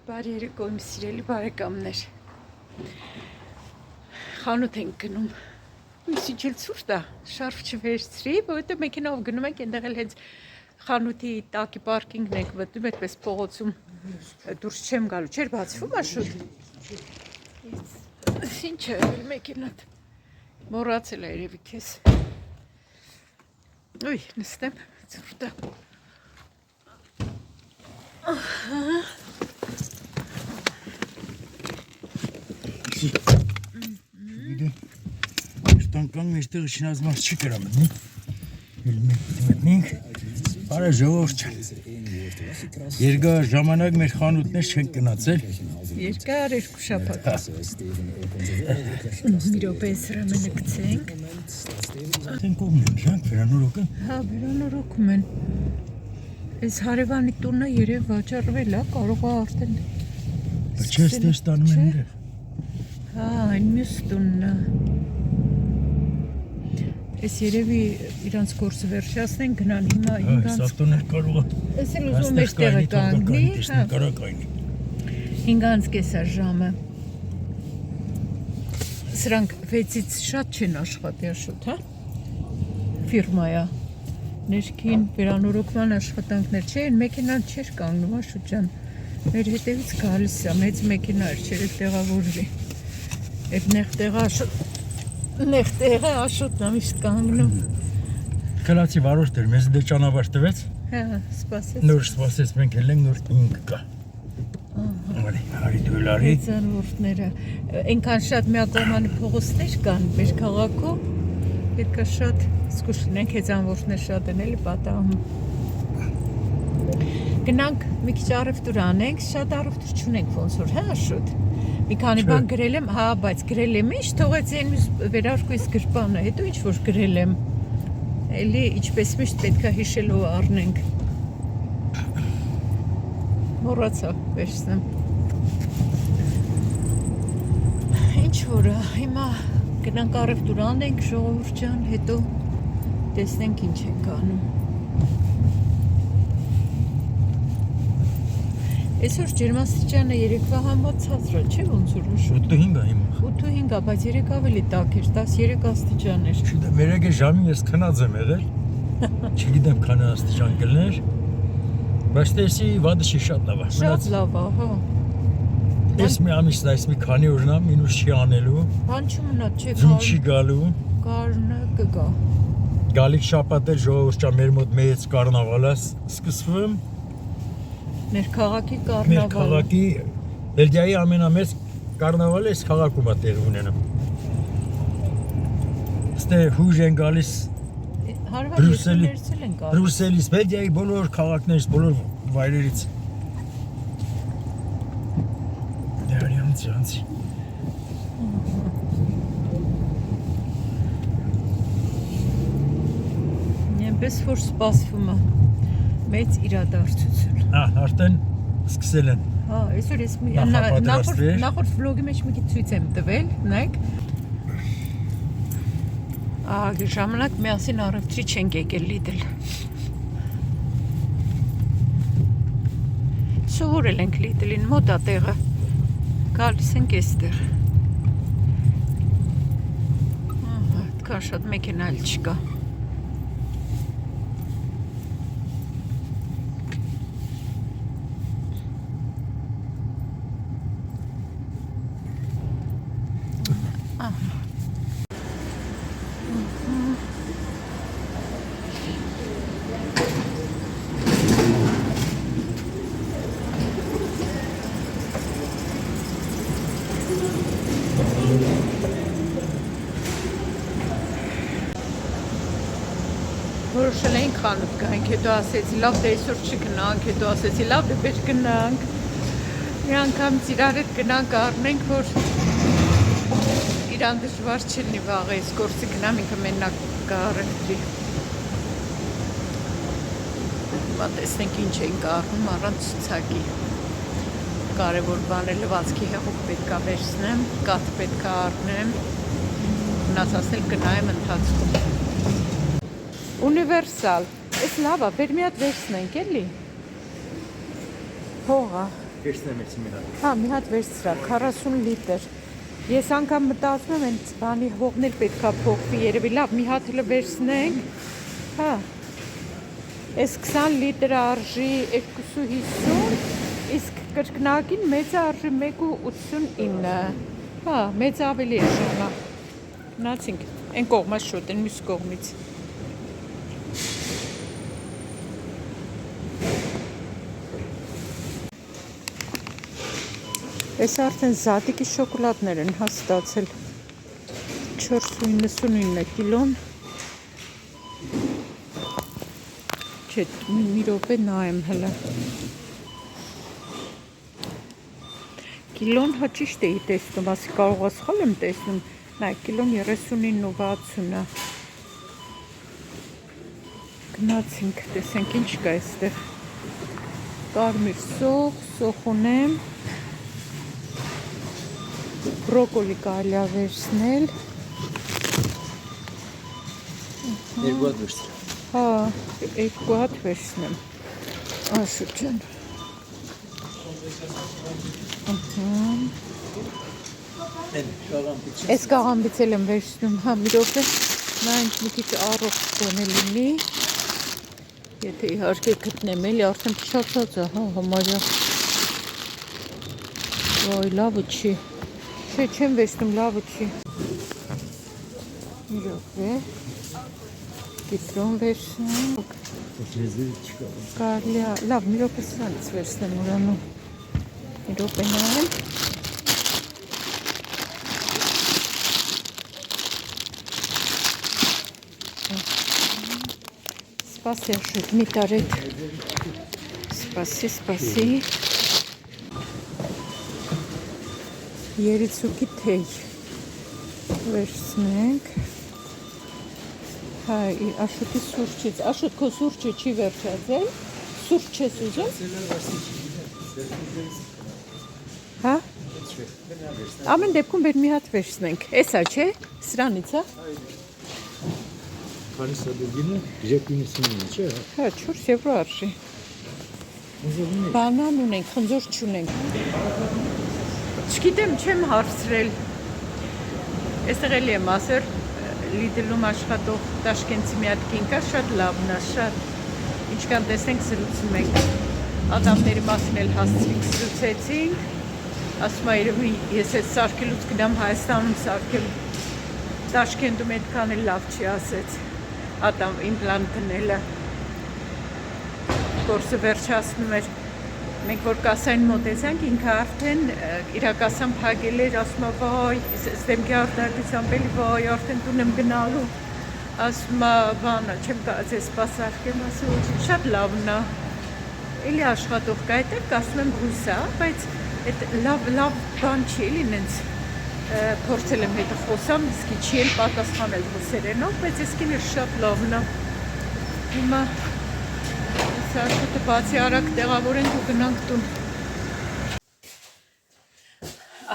Բարի երեկո իմ սիրելի բարեկամներ։ Խանութ ենք գնում։ Ույսի ջել ցուրտ է, շարֆ չվերցրի, որովհետև մեքենայով գնում ենք, այնտեղ էլ հենց խանութի տակի պարկինգն ենք մտնում, այդպես փողոցում դուրս չեմ գալու, չէր բացվում է շուտ։ Ինչ է մեքենատ։ Մոռացել է երևի քեզ։ Ուй, նստեմ, ցուրտ է։ Տանկան մեջտեղ շնազմաս չի կրա մտնենք, բարը ժողովուրդ չեն։ Երկար ժամանակ մեր խանութներ չեն գնացել։ Երկար երկու շաբաթ։ Մի րոպե սրամենը գցենք։ Արդեն կողմն են, դրանք վերանորոգ են։ Հա, վերանորոգում են։ Այս հարևանի տունը երև վաճառվել է, կարող է արդեն։ Բայց չես դες տանում են իրեղ։ Հա, այն մյուս տունն է։ Այս երևի իրանց գործը վերջացնեն, գնան հիմա ինքանց։ Այս ավտոներ կարող է։ Ես էլ ուզում եմ տեղը կանգնի, հա։ Կարող կայնի։ 5-ից կեսար ժամը։ Սրանք 6-ից շատ չեն աշխատի շուտ, հա։ Ֆիրմայա։ Ներքին վերանորոգման աշխատանքներ չէին, մեքենան չէր կանգնում, շուտ ջան։ Մեր հետևից գալիս է, մեծ մեքենա էր, չէր տեղավորվի։ Այդ նեղ տեղը աշոտն է միշտ կանգնում։ Կլացի վարորդ էր, մեզ դե ճանապարհ տվեց։ Հա, սպասեց։ Նոր սպասեց, մենք էլ ենք նոր 5 կա։ Արի դոլարի։ Ձանորդները, այնքան շատ միակողմանի փողոցներ կան մեր քաղաքում, պետք է շատ զգուշ լինենք, հեծանվորդներ շատ են էլի պատահում։ Գնանք մի քիչ առևտուր անենք, շատ առևտուր չունենք ոնց որ, հա, շուտ։ Մի քանի բան գրել եմ, հա, բայց գրել եմ ինչ, թողեց այն վերարկուից գրպանը, հետո ինչ որ գրել եմ։ Էլի ինչպես միշտ պետք է հիշելու առնենք։ Մոռացա վերցնեմ։ Ինչ որ հիմա գնանք առևտուր անենք ժողովուրդ ջան, հետո տեսնենք ինչ ենք անում։ Այսօր ջերմաստիճանը երեկվա համոց ցածր է, չէ՞ ոնց որ 8-5 է հիմա։ 8-5 է, բայց երեք ավելի տաք էր, 13 աստիճան էր։ Չգիտեմ, երեկ ժամի ես քնած եմ եղել։ Չգիտեմ քանի աստիճան կլներ։ Բայց տեսի վադը չի շատ լավ է։ Շատ լավ է, հա։ Ես մի ամիսն այս մի քանի օրնա մինուս չի անելու։ Բան չմնա, չէ՞ Ձուն չի գալու։ Կարնը կգա։ Գալիք շաբաթ էլ ժողովուրդ ջան մեր մոտ մեծ կարնավալ է սկսվում։ Մեր քաղաքի Մեր կարնավալը։ քաղաքի Բելգիայի ամենամեծ կարնավալը այս քաղաքում է տեղի ունենում։ Ստե հույժ են գալիս Հարվարեցել են գալիս։ Բրյուսելից, Բելգիայի բոլոր քաղաքներից, բոլոր վայրերից։ Դերյանցի։ Այնպես որ սպասվում է մեծ իրադարձություն։ Արդեն սկսել են։ Հա, այսօր ես Նախապատրաստվեր։ նախորդ վլոգի մեջ մի քիչ ցույց եմ տվել, նայեք։ Ժամանակ միասին առևտրի չենք եկել Lidl։ Սովորել ենք Lidl-ին, մոտ է տեղը։ Գալիս ենք այստեղ։ Այդքան շատ մեքենա էլ չկա։ Որոշել էինք խանութ գանք, հետո ասեցի լավ դե այսօր չգնանք, հետո ասեցի լավ դե պետք գնանք։ Մի անգամ իրար հետ գնանք առնենք, որ իրան դժվար չլինի վաղը այս գործի գնամ, ինքը մենակ կա առևտրի։ Հիմա տեսնենք ինչ ենք առնում առանց ցուցակի։ Կարևոր բան է լվացքի հեղուկ պետք է վերցնեմ, կաթ պետք է առնեմ, մնացածն էլ գնայեմ ընթացքում։ Universal, այս լավ է, բեր մի հատ վերցնենք էլի։ Փողա, Վերցնեմ էս մի հատ։ Հա, մի հատ վերցրա, 40 լիտր։ Ես անգամ մտածում եմ, այս բանի հողն էլ պետքա փոխվի, երևի լավ, մի հատ էլ վերցնենք։ Հա։ Այս 20 լիտր արժի 2.50, իսկ կրկնակին մեծը արժի 1.89։ Հա, մեծ ավելի է ժամա։ Գնացինք, այն կողմից շուտ, այն մյուս կողմից։ Այս արդեն զատիկի շոկոլադներ են հաստացել 4.99 կիլոն։ Չէ, մի րոպե նայեմ հələ։ Կիլոն հա ճիշտ էի տեսնում, ասի կարող է սխալ եմ տեսնում, նայ կիլոն 39.60-ը։ Գնացինք, տեսենք ինչ կա այստեղ։ Կարմիր սոխ, սոխ ունեմ։ Բրոկոլի կարելի է վերցնել։ Երկու հատ վերցրի։ Հա, երկու հատ վերցնեմ։ Աշոտ ջան։ Այս կաղամբից էլ եմ վերցնում, հա, մի րոպե, նա ինձ մի քիչ առողջ գոնե լինի։ Եթե իհարկե գտնեմ, էլի արդեն փչացած է, հա, համարյա։ Ոյ, լավը չի։ Չէ, չեմ վերցնում, լավը չի։ Մի րոպե։ Կիտրոն վերցնեմ։ Կարելի է, լավ, մի րոպե սրանից վերցնեմ ուրանում։ Մի րոպե նայեմ։ Սպասի Աշոտ, մի տարեք։ Սպասի։ Երիցուկի թեյ վերցնենք։ Հա, Աշոտի սուրճից։ Աշոտ, քո սուրճը չի վերջացել։ Սուրճ չես ուզում։ Հա։ Ամեն դեպքում բեր մի հատ վերցնենք։ Էսա չէ։ Սրանից, հա։ Քանի սադուգինը 3.99 չէ։ Հա, 4 եվրո արժի։ Բանան ունենք, խնձոր չունենք։ Չգիտեմ, չեմ հարցրել։ Այստեղ էլի եմ ասել, Լիդլում աշխատող տաշկենցի մի հատ կին կա, շատ լավն է, շատ։ Ինչքան տեսենք զրուցում ենք։ Ադամների մասին էլ հասցրինք, զրուցեցինք։ Ասում է, երևի ես այդ սարքելուց գնամ Հայաստանում սարքել։ Տաշկենտում այդքան էլ լավ չի ասեց։ Ադամ իմպլանտ դնելը։ Գործը վերջացնում էր։ Մենք որ կասային մոտեցանք, ինքը արդեն իրակասան փակել էր, ասում է, վայ, ստեմքի արտադրությամբ էլի, վայ, արդեն տուն եմ գնալու, ասում է, բանը, չեմ կարծես սպասարկեմ, ասում է, շատ լավն է, էլի աշխատող կա այդտեղ, կարծում եմ հույս է, բայց այդ լավ բան չի էլի նենց փորձել եմ հետը խոսամ, իսկի չի էլ պատասխանել ռուսերենով, բայց իսկին էլ շատ լավն է, հիմա Աշոտը բացի արագ տեղավորենք ու գնանք տուն։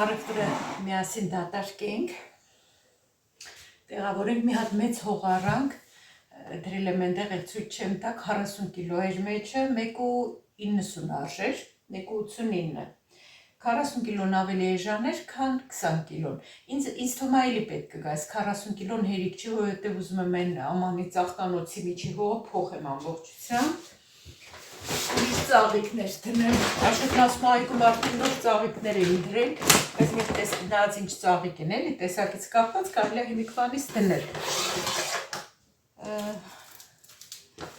Առևտրը միասին դատարկենք, տեղավորենք մի հատ մեծ հող առանք, դրել եմ այնտեղ էլ ցույց չեմ տա 40 կիլո էր մեջը, 1.90 արժեր, 1.89։ 40 կիլոն ավելի էժան էր, քան 20 կիլոն։ Ինձ թվում է էլի պետք է գա, այս 40 կիլոն հերիք չի, որովհետև ուզում եմ այն ամանի ծաղկանոցի միջի հողը փոխեմ ամբողջությամբ։ Ուրիշ ծաղիկներ դնեմ, Աշոտն ասում է այգում արդեն նոր ծաղիկներ էին դրել, բայց մենք տեսնած ինչ ծաղիկ են էլի, տեսակից կապված կարելի է հիմիկվանից դնել։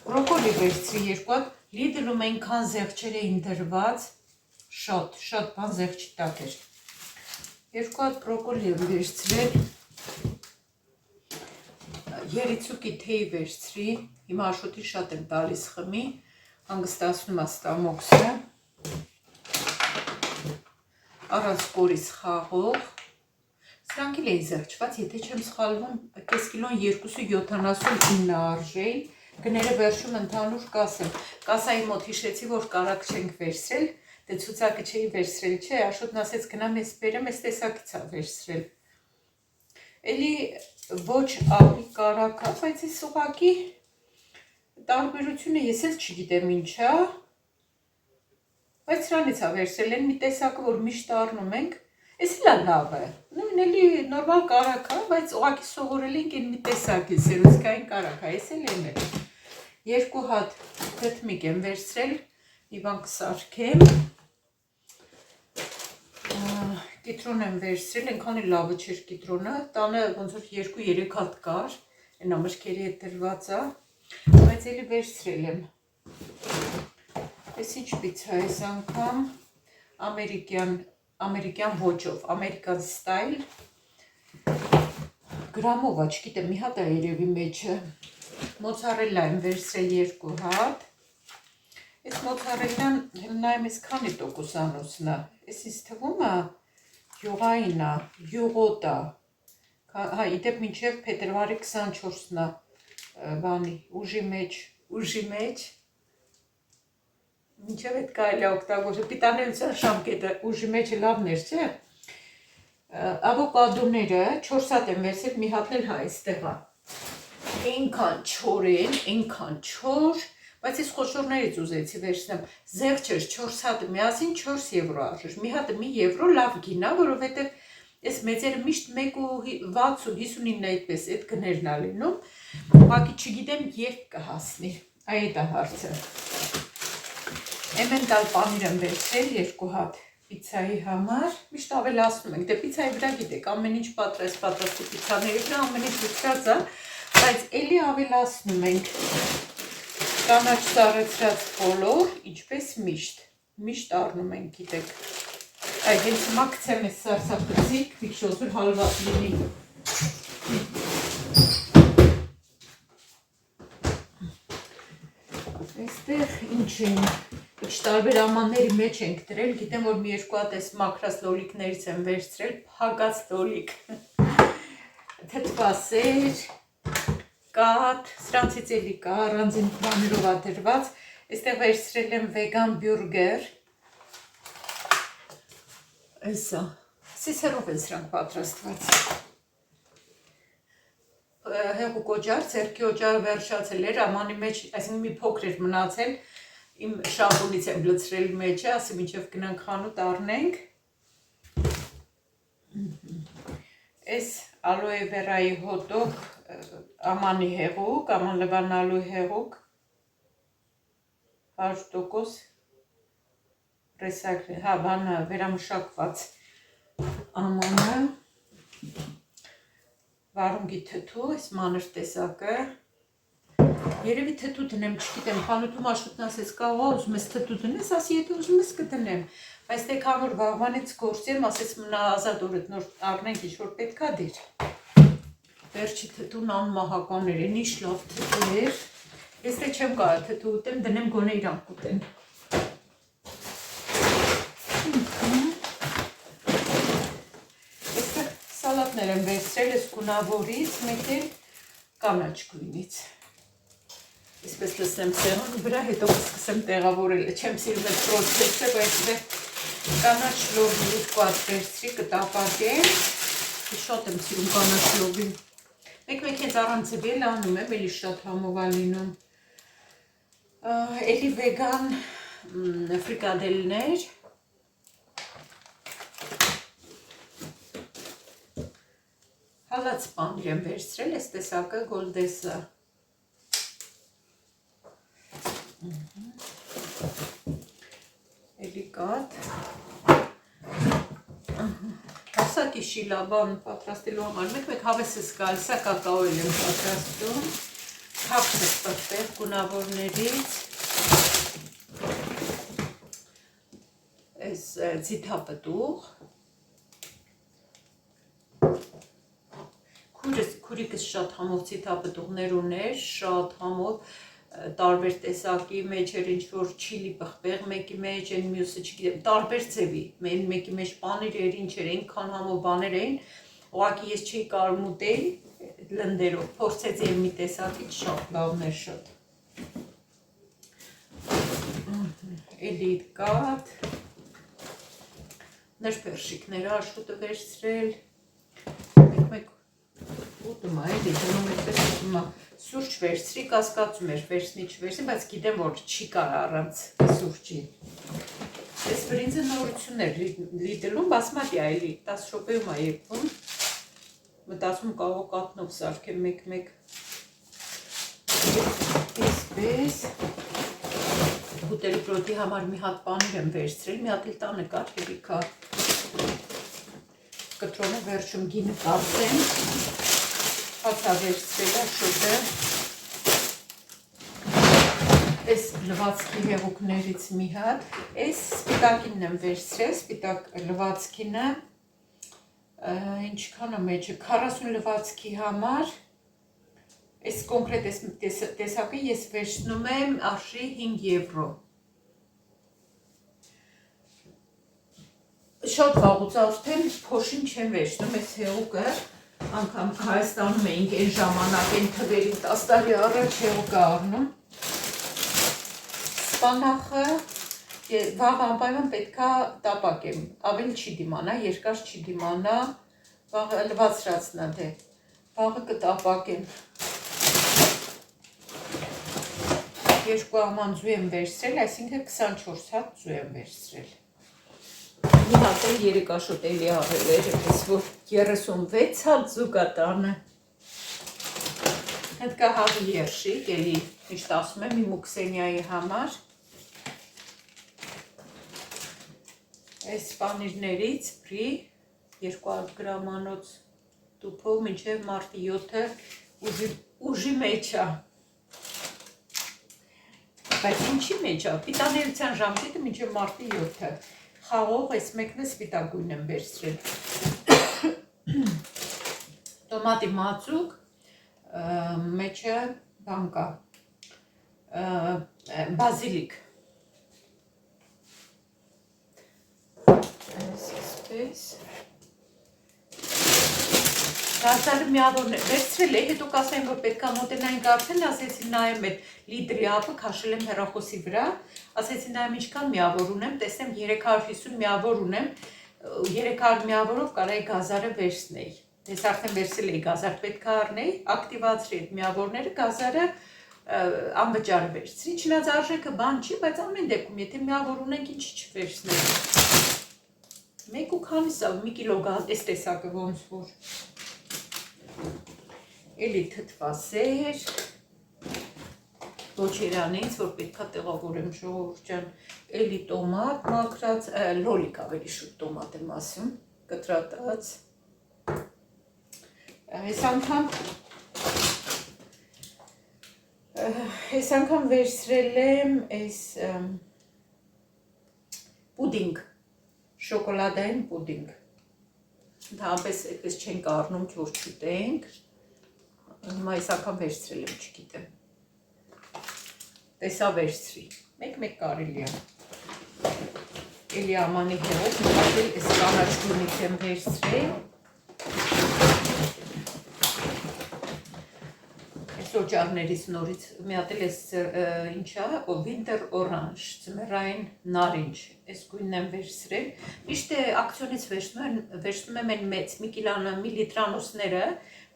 Բրոկոլի վերցրի երկու հատ, Լիդլում այնքան զեղչեր էին դրված, շատ բան զեղչի տակ էր։ Երկու հատ բրոկոլի եմ վերցրել, երիցուկի թեյ վերցրի, հիմա Աշոտի շատ եմ տալիս խմի, հանգստացնում է ստամոքսը, առանց կորից խաղող, սրանք էլ էին զեղչված, եթե չեմ սխալվում, կես կիլոն 2.79 արժեին, գները վերջում ընդհանուր կասեմ, կասայի մոտ հիշեցի, որ կարակ չենք վերցրել, դե ցուցակը չէի վերցրել, չէ, Աշոտն ասեց գնամ ես բերեմ, այս տեսակից է վերցրել, էլի ոչ աղի կարակ է, բայց այս ուղղակի տարբերությունը ես էլ չգիտեմ ինչ է, Բայց սրանից է վերցրել են մի տեսակը, որ միշտ առնում ենք, էս էլ լավ է, նույն էլի նորմալ կարակ է, բայց ուղղակի սովորել ենք այն մի տեսակի, սերուցքային կարակ է, էս էլ են էլ։ Երկու հատ թթմիկ եմ վերցրել, մի բան կսարքեմ, կիտրոն եմ վերցրել, այնքան էլ լավը չէր կիտրոնը, տանը ոնց որ 2-3 հատ կար, այնա մշկերի հետ դրված է, բայց էլի վերցրել եմ։ Այս ինչ պիցա է այս անգամ, ամերիկյան ոճով, American style, գրամով է, չգիտեմ, մի հատ է երևի մեջը, մոցարելա եմ վերցրել 2 հատ, այս մոցարելան նայեմ ես քանի տոկոսանոցն է, այս ինձ թվում է յուղային է, յուղոտ է, հա իդեպ մինչև փետրվարի 24-ն է բանի, ուժի մեջ, մինչև էդ կարելի է օգտագործել, պիտանելության ժամկետը ուժի մեջը լավներ չէ, ավոկադոները 4 հատ եմ վերցրել, մի հատն էլ հա այստեղ է, այնքան չոր են, այնքան չոր, բայց ես խոշորներից ուզեցի վերցնեմ, զեղչեր 4 հատը միասին 4 եվրո արժեր, մի հատը մի եվրո լավ գին է, որովհետև ես մեծերը միշտ 1.60-59 այդպես այդ գներն է լինում, ուղղակի չգիտեմ երբ կհասնի, այդ է հարցը։ Էմենտալ պանիր եմ վերցրել 2 հատ պիցայի համար, միշտ ավելացնում ենք, դե պիցայի վրա գիտեք, ամեն ինչ պատրաստի պիցաների վրա ամեն ինչ ուտված է, բայց էլի ավելացնում ենք կանաչ սառեցրած բոլոր, ինչպես միշտ առնում ենք, գիտեք, այ հենց հիմա գցեմ ես սարսափցիկ, մի շոզուր հալված լինի։ Այստեղ ինչ են, ինչ տարբեր ամանների մեջ ենք դրել, գիտեմ, որ մի 2 հատ այս մաքրած լոլիկներից եմ վերցրել, փակած լոլիկ, թթվասեր, կաթ, սրանցից էլի կա, առանձին բաներով է դրված, այստեղ վերցրել եմ վեգան բյուրգեր, այսա, սիսերով են սրանք պատրաստված, հեղուկ օջար, ձեռքի օջարը վերջացել էր, ամանի մեջ, այսինքն մի փոքր էր մնացել, իմ շամպունից եմ լցրել մեջը, ասի մինչև գնանք խանութ առնենք, այս ալոե վերայի հոտով ամանի հեղուկ, աման լվանալու հեղուկ, 100% հա, բանը վերամշակված ամանը, վարունգի թթու, այս մանր տեսակը, երևի թթու դնեմ, չգիտեմ, խանութում աշխատն ասեց կաղա, ուզում ես թթու դնես, ասի եթե ուզում ես կդնեմ, բայց դե քան որ վաղվանից գործեմ, ասեց մնա ազատ օրդ նոր առնենք ինչ որ պետք է դեր, վերջի թթուն անմահական էր, են ինչ լավ թթու էր, ես դե չեմ կարա թթու ուտեմ, դնեմ գոնե իրանք ուտեմ, սալատներ եմ վերցրել ես գունավորից, մեկ էլ կանաչ գույնից, իսպես լսեմ սեղանի վրա, հետո կսկսեմ տեղավորել, չեմ սիրում այդ պրոցեսը, բայց դե կանաչ լոբի 2 հատ վերցրի, կտապակեմ, շատ եմ սիրում կանաչ լոբին, մեկ հենց առանց ձևել անում եմ, էլի շատ համով է լինում, էլի վեգան ֆրիկադելներ, հալած պանիր եմ վերցրել, այս տեսակը գոլդեսը, էլի կաթ, հասակի շիլաբան պատրաստելու համար, մեկ հավեսս կալ, սա կակաոյել եմ պատրաստում, հապսս պրտեղ գունավորներից, այս ձիթապտուղ, քուրիկս շատ համով ձիթապտուղներ ուներ, շատ համով տարբեր տեսակի մեջ էր ինչ-որ չիլի պղպեղ մեկի մեջ, են մյուսը չգիտեմ, տարբեր ձևի, մեկի մեջ պանիր էր, ինչ էր, այնքան համով բաներ էին, ուղղակի ես չի կարող ուտել լնդերով, փորձեցի եմ մի տեսակից շատ լավներ շատ, էլի կաթ, ներպերշիկները աշոտը վերցրել, մեկ ուտում է, էլի, դնում էդպես ուտում է, սուրճ վերցրի, կասկածում էր վերցնի չվերցնի, բայց գիտեմ, որ չի կար առանց սուրճի, Այս բրինձը նորություններ լիդելում բասմատի այլի 10 շոպեում է եկվում մտածում կարող կատնով սարքեմ մեկ-մեկ այսպես բուտերբրոդի համար մի հատ պանիր եմ վերցրել մի հատ էլ տանը կար հերիքա կտրոնը վերջում գինը կարծեմ հացա վերցրել է շոտը այս լվացքի հեղուկներից մի հատ, այս սպիտակինն եմ վերցրել, սպիտակ լվացքինը, ինչքան է մեջը, 40 լվացքի համար, այս կոնկրետ այս տեսակը ես վերցնում եմ արժի 5 եվրո։ Շատ վաղուց արդեն փոշին չեմ վերցնում, այս հեղուկը, անգամ Հայաստանում էինք այն ժամանակ, այն թվերին 10 տարի առաջ հեղուկը առնում։ Սպանախը վաղ անպայման պետքա տապակեմ, ավելի չի դիմանա, երկար չի դիմանա, վաղը լվացրածն է դե, վաղը կտապակեմ։ Երկու աման ձու եմ վերցրել, այսինքն 24 հատ ձու եմ վերցրել։ Մի հատ էլ 3 աշոտ էլի առել էր, պես որ 36 հատ ձու կա տանը։ Հետ կա հաղի երշիկ, էլի միշտ ասում եմ իմ ու Քսենիայի համար։ Այս պանիրներից պրի 200 գրամանոց տուփով մինչև մարտի 7-ը ուժի մեջ է։ Բայց ինչի մեջ է, պիտաներության ժամկետը մինչև մարտի 7-ը։ Խաղող այս մեկն է սպիտակ գույն եմ վերցրել։ Տոմատի մածուկ, մեջը բան կա, բազիլիկ։ Այսպես։ Դարձարը միավորն է, վերցրել է, հետո կասեմ, որ պետք է մոտենային արդեն, ասեցի նայեմ այդ լիդրի ապը, քաշել եմ հեռախոսի վրա, ասեցի նայեմ ինչքան միավոր ունեմ, տեսնեմ 350 միավոր ունեմ, 300 միավորով կարայի գազարը վերցնեի, ես արդեն վերցել էի գազար պետք է առնեի, ակտիվացրի այդ միավորները, գազարը անվճար վերցրի, չնայած արժեքը բան չի, բայց ամեն դեպքում, եթե միավոր ունենք, ինչի չվերցնենք։ Մեկ ու քանիսա, մի կիլո այս տեսակը ոնց որ էլի թթվասեր ոչ երանից, որ պետքա տեղավորեմ ժողովուրդ ջան, էլի տոմատ մաքրած, լոլիկ ավելի շուտ տոմատ եմ ասում, կտրատած այս անգամ վերցրել եմ այս պուդինգ շոկոլադային պուդինգ Ընդհանրապես այդպես չենք առնում, որ չուտենք, հիմա այս անգամ վերցրել եմ, չգիտեմ, տեսա վերցրի, մեկ կարելի է, էլի ամանի հեղով, մտածել այս կանաչ գույնից եմ վերցրել, Օջարներից նորից մի հատ էլ էս ինչա, Winter Orange, ձմեռային նարինջ, այս գույնն եմ վերցրել, միշտ ակցիոնից վերցնում եմ այն մեծ միլիտրանոսները,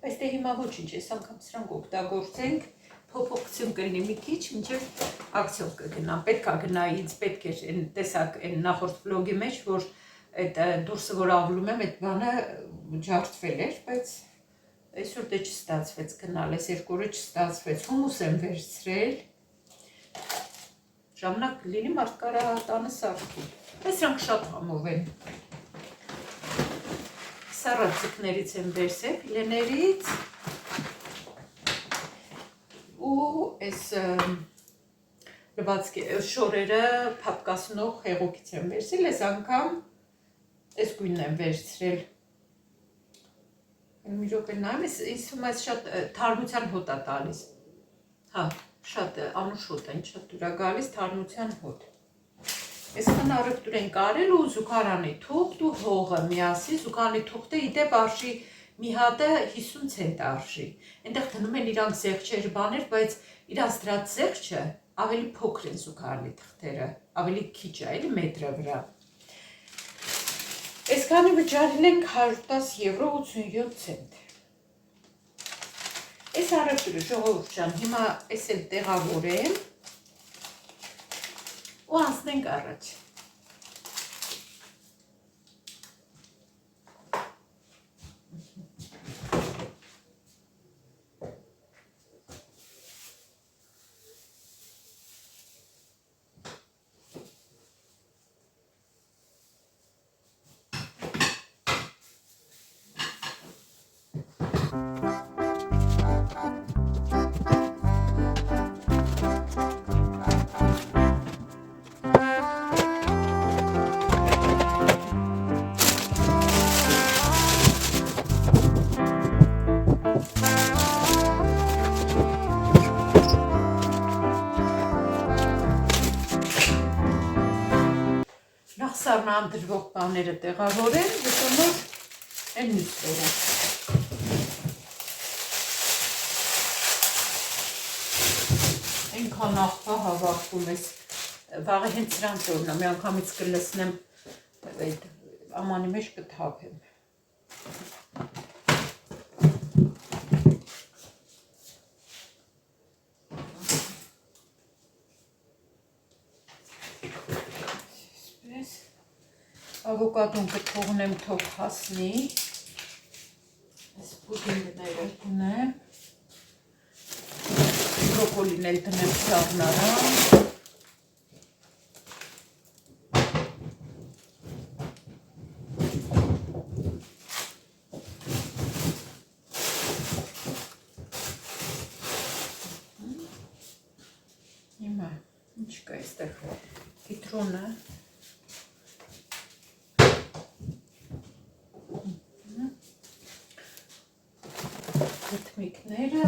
բայց դե հիմա ոչինչ, այս անգամ սրանք օգտագործենք, փոփոխություն կլինի մի քիչ, մինչև ակցիոն կգնամ, պետք է գնայի, ինձ պետք էր այն տեսակ այն նախորդ վլոգի մեջ, որ այդ դուրսը որ ավլում եմ, այդ բանը ջարդվել էր, բայց այսօր դե չստացվեց գնալ, այս երկու օրը չստացվեց, հումուս եմ վերցրել, ժամանակ լինի մարդ կարա տանը սարքի, այս սրանք շատ համով են, սառացիկներից եմ վերցրել, ֆիլեներից ու այս լվացքի շորերը փափկացնող հեղուկից եմ վերցրել, այս անգամ այս գույնն եմ վերցրել, մի րոպե նայեմ, ինձ թվում է շատ թարմության հոտ է տալիս, հա, շատ անուշ հոտ է, ինչ շատ դուր է գալիս թարմության հոտ, այսքան առևտուր են կարել ու զուգարանի թուղթ ու հողը միասին, զուգարանի թուղթը իդեպ արժի մի հատը 50 ցենտ արժի, այնտեղ դնում են իրանք զեղչեր բաներ, բայց իրանց դրած զեղչը ավելի փոքր են զուգարանի թղթերը, ավելի քիչ է, էլի մետրը վրա Այսքանը վճարել ենք 110 եվրո 87 ցենտ։ Այս առևտուրը ժողովուրդ ջան, հիմա այս էլ տեղավորեմ ու անցնենք առաջ։ սառնան դրվող բաները տեղավորեմ, հետո նոր այն նյութերը։ Այնքան աղբա հավաքվում ես, վաղը հենց սրանց օրն է, մի անգամից կլսնեմ այդ ամանի մեջ կթափեմ։ Ավոկադոն կթողնեմ թող հասնի, այս պուդինգները դնեմ, բրոկոլին էլ դնեմ սառնարան, հիմա ինչ կա այստեղ կիտրոնը, գթմիկները,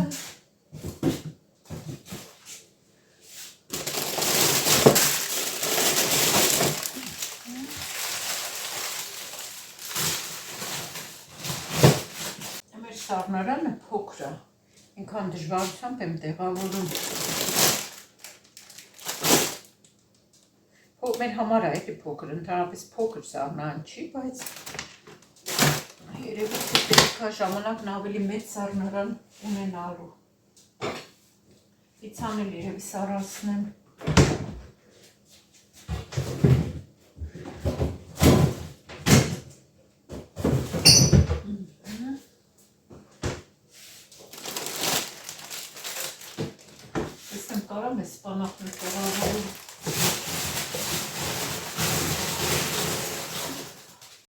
մեր սառնարանը փոքր է, ինքան դժվարությամբ եմ տեղավորում, մեր համար է էլի փոքր, ընդհանրապես փոքր սառնարան չի, բայց երևի պետք է ժամանակն ավելի մեծ սառնարան ունենալու։ Պիցան էլ երևի սառացնեմ։ Ես եմ կարամ ես սպանախն տեղավորում։